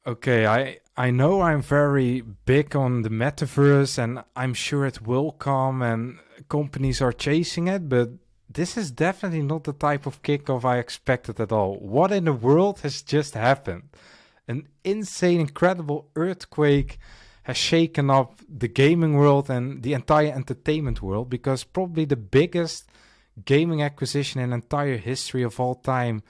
Okay, I know I'm very big on the metaverse and I'm sure it will come and companies are chasing it, but this is definitely not the type of kickoff I expected at all. What in the world has just happened? An insane, incredible earthquake has shaken up the gaming world and the entire entertainment world because probably the biggest gaming acquisition in entire history of all time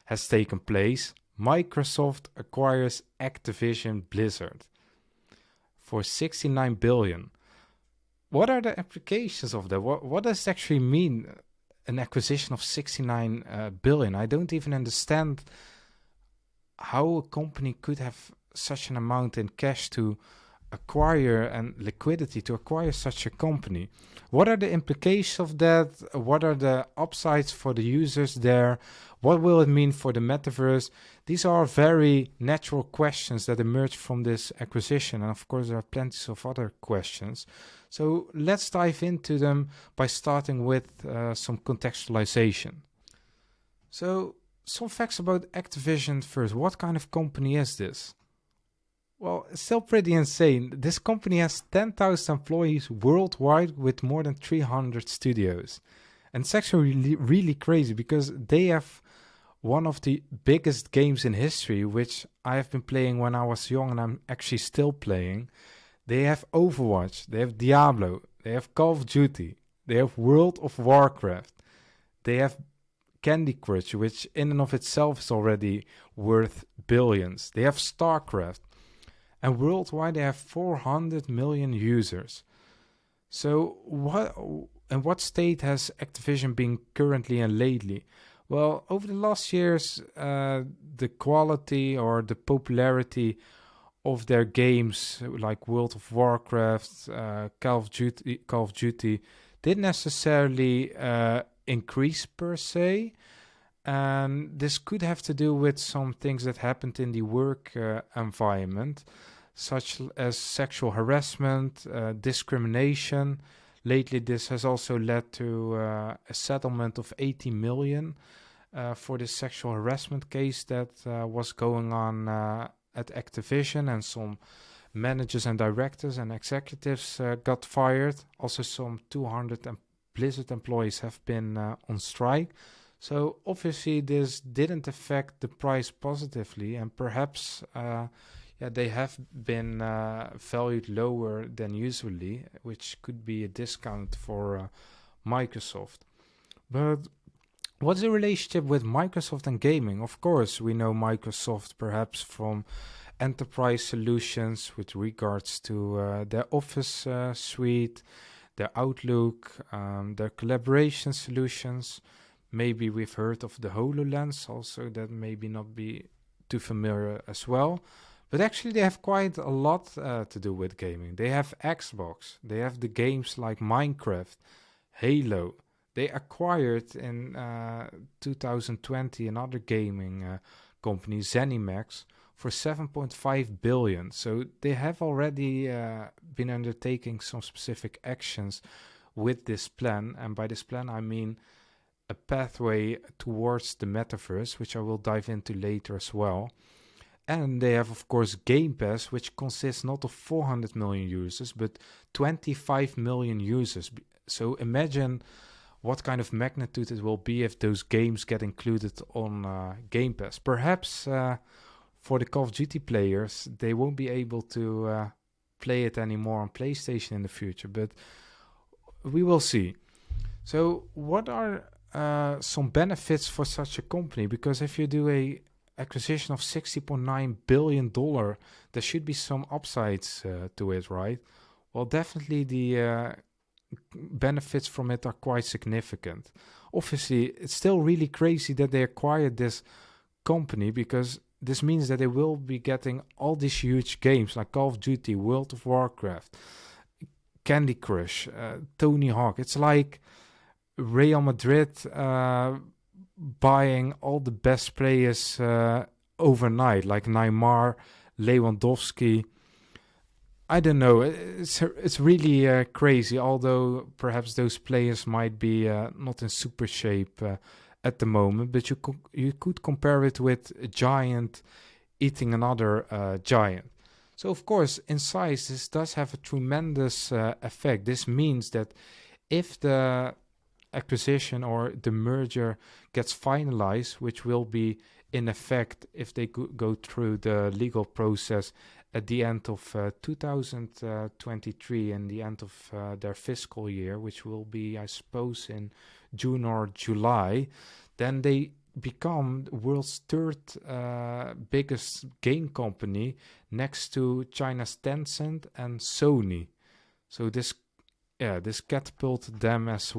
has taken place. Microsoft acquires Activision Blizzard for 69 billion. What are the implications of that? What does it actually mean? An acquisition of 69 billion. I don't even understand how a company could have such an amount in cash to acquire and liquidity to acquire such a company. What are the implications of that? What are the upsides for the users there? What will it mean for the metaverse? These are very natural questions that emerge from this acquisition. And of course, there are plenty of other questions. So let's dive into them by starting with some contextualization. So, some facts about Activision first. What kind of company is this? Well, it's still pretty insane. This company has 10,000 employees worldwide with more than 300 studios. And it's actually really crazy because they have one of the biggest games in history, which I have been playing when I was young and I'm actually still playing. They have Overwatch, they have Diablo, they have Call of Duty, they have World of Warcraft, they have Candy Crush, which in and of itself is already worth billions. They have StarCraft. And worldwide they have 400 million users. So what state has Activision been currently and lately? Well, over the last years, the quality or the popularity of their games like World of Warcraft, Call of Duty didn't necessarily increase per se. And this could have to do with some things that happened in the work environment, such as sexual harassment, discrimination. Lately, this has also led to a settlement of 80 million for this sexual harassment case that was going on at Activision, and some managers and directors and executives got fired. Also, some 200 Blizzard employees have been on strike. So obviously this didn't affect the price positively, and perhaps they have been valued lower than usually, which could be a discount for Microsoft. But what's the relationship with Microsoft and gaming? Of course, we know Microsoft perhaps from enterprise solutions with regards to their Office suite, their Outlook, their collaboration solutions. Maybe we've heard of the HoloLens also, that maybe not be too familiar as well. But actually they have quite a lot to do with gaming. They have Xbox, they have the games like Minecraft, Halo. They acquired in 2020 another gaming company, ZeniMax, for 7.5 billion. So they have already been undertaking some specific actions with this plan. And by this plan I mean a pathway towards the metaverse, which I will dive into later as well. And they have, of course, Game Pass, which consists not of 400 million users, but 25 million users. So imagine what kind of magnitude it will be if those games get included on Game Pass. Perhaps for the Call of Duty players, they won't be able to play it anymore on PlayStation in the future, but we will see. So what are some benefits for such a company? Because if you do a acquisition of $60.9 billion, there should be some upsides to it, right? Well, definitely the benefits from it are quite significant. Obviously, it's still really crazy that they acquired this company, because this means that they will be getting all these huge games like Call of Duty, World of Warcraft, Candy Crush, Tony Hawk. It's like Real Madrid buying all the best players overnight, like Neymar, Lewandowski. I don't know. It's really crazy, although perhaps those players might be not in super shape at the moment. But you could compare it with a giant eating another giant. So of course, in size, this does have a tremendous effect. This means that if the acquisition or the merger gets finalized, which will be in effect if they go through the legal process at the end of 2023 and the end of their fiscal year, which will be, I suppose, in June or July, then they become the world's third biggest game company next to China's Tencent and Sony. So this catapulted them as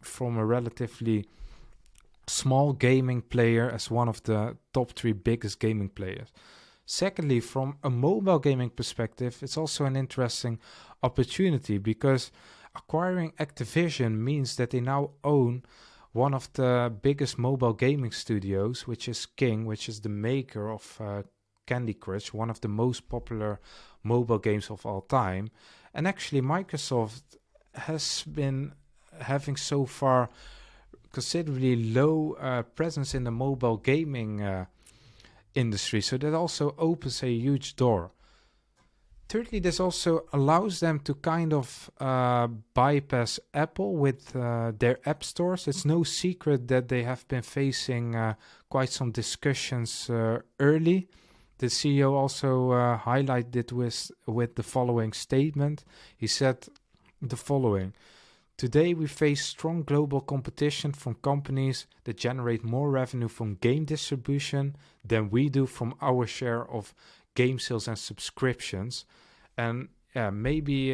from a relatively small gaming player as one of the top 3 biggest gaming players. Secondly, from a mobile gaming perspective, it's also an interesting opportunity because acquiring Activision means that they now own one of the biggest mobile gaming studios, which is King, which is the maker of Candy Crush, one of the most popular mobile games of all time. And actually, Microsoft has been having so far considerably low presence in the mobile gaming industry, so that also opens a huge door. Thirdly, this also allows them to kind of bypass Apple with their app stores. It's no secret that they have been facing quite some discussions early. The CEO also highlighted with the following statement. He said the following: "Today we face strong global competition from companies that generate more revenue from game distribution than we do from our share of game sales and subscriptions. And maybe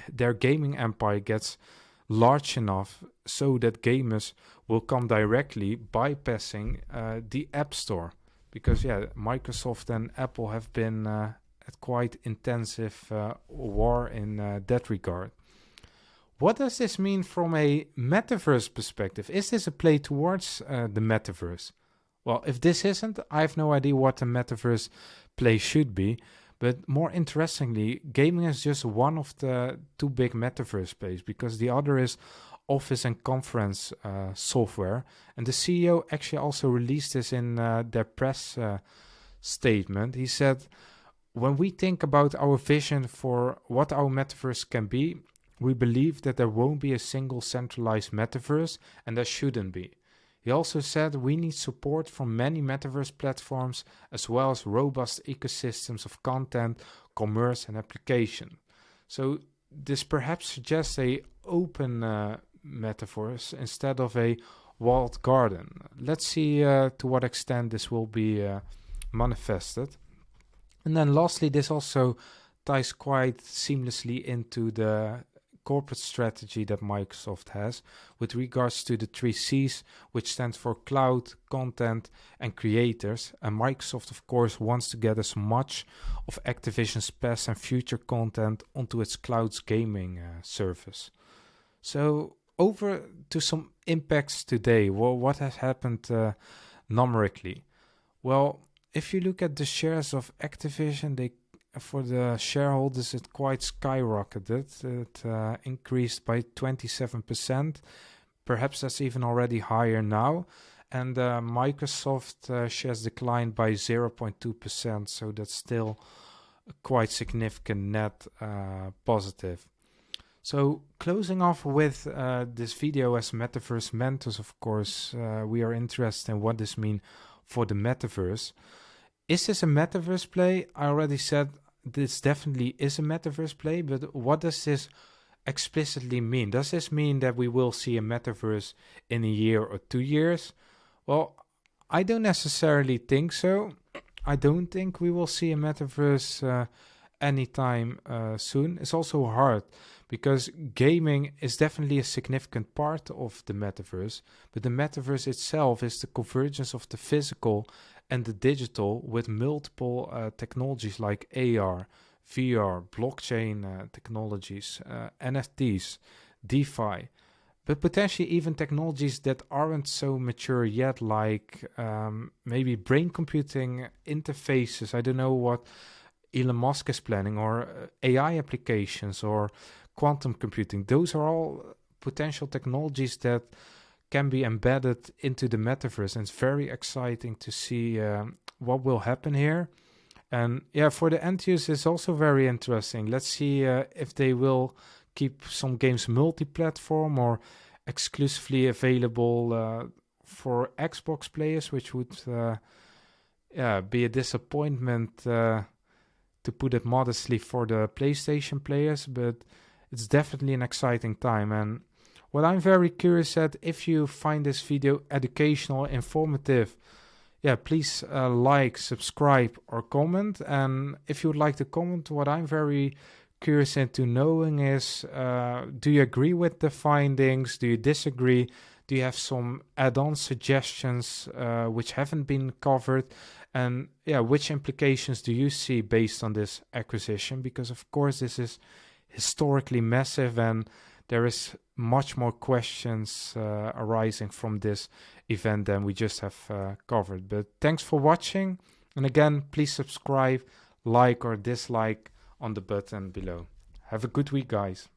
their gaming empire gets large enough so that gamers will come directly bypassing the App Store." Because Microsoft and Apple have been at quite intensive war in that regard. What does this mean from a metaverse perspective? Is this a play towards the metaverse? Well, if this isn't, I have no idea what a metaverse play should be. But more interestingly, gaming is just one of the 2 big metaverse plays, because the other is office and conference software. And the CEO actually also released this in their press statement. He said, "When we think about our vision for what our metaverse can be, we believe that there won't be a single centralized metaverse, and there shouldn't be." He also said we need support from many metaverse platforms, as well as robust ecosystems of content, commerce, and application. So this perhaps suggests a open metaverse instead of a walled garden. Let's see to what extent this will be manifested. And then lastly, this also ties quite seamlessly into the corporate strategy that Microsoft has with regards to the 3 C's, which stands for cloud, content, and creators. And Microsoft, of course, wants to get as much of Activision's past and future content onto its cloud's gaming service. So over to some impacts today. Well, what has happened numerically? Well, if you look at the shares of Activision, for the shareholders, it quite skyrocketed. It increased by 27%. Perhaps that's even already higher now. And Microsoft shares declined by 0.2%. So that's still a quite significant net positive. So closing off with this video as Metaverse Mentors, of course, we are interested in what this means for the Metaverse. Is this a Metaverse play? I already said this definitely is a Metaverse play, but what does this explicitly mean? Does this mean that we will see a Metaverse in a year or 2 years? Well, I don't necessarily think so. I don't think we will see a Metaverse anytime soon. It's also hard because gaming is definitely a significant part of the Metaverse, but the Metaverse itself is the convergence of the physical and the digital with multiple technologies like AR, VR, blockchain technologies, NFTs, DeFi, but potentially even technologies that aren't so mature yet, like maybe brain computing interfaces. I don't know what Elon Musk is planning, or AI applications, or quantum computing. Those are all potential technologies that can be embedded into the metaverse, and it's very exciting to see what will happen here. And yeah, for the end user, it's also very interesting. Let's see if they will keep some games multi-platform or exclusively available for Xbox players, which would be a disappointment, to put it modestly, for the PlayStation players. But it's definitely an exciting time. And what I'm very curious at, if you find this video educational, informative, please like, subscribe, or comment. And if you would like to comment, what I'm very curious into knowing is, do you agree with the findings? Do you disagree? Do you have some add-on suggestions which haven't been covered? And which implications do you see based on this acquisition? Because of course this is historically massive, and there is much more questions arising from this event than we just have covered. But thanks for watching, and again, please subscribe, like or dislike on the button below. Have a good week, guys.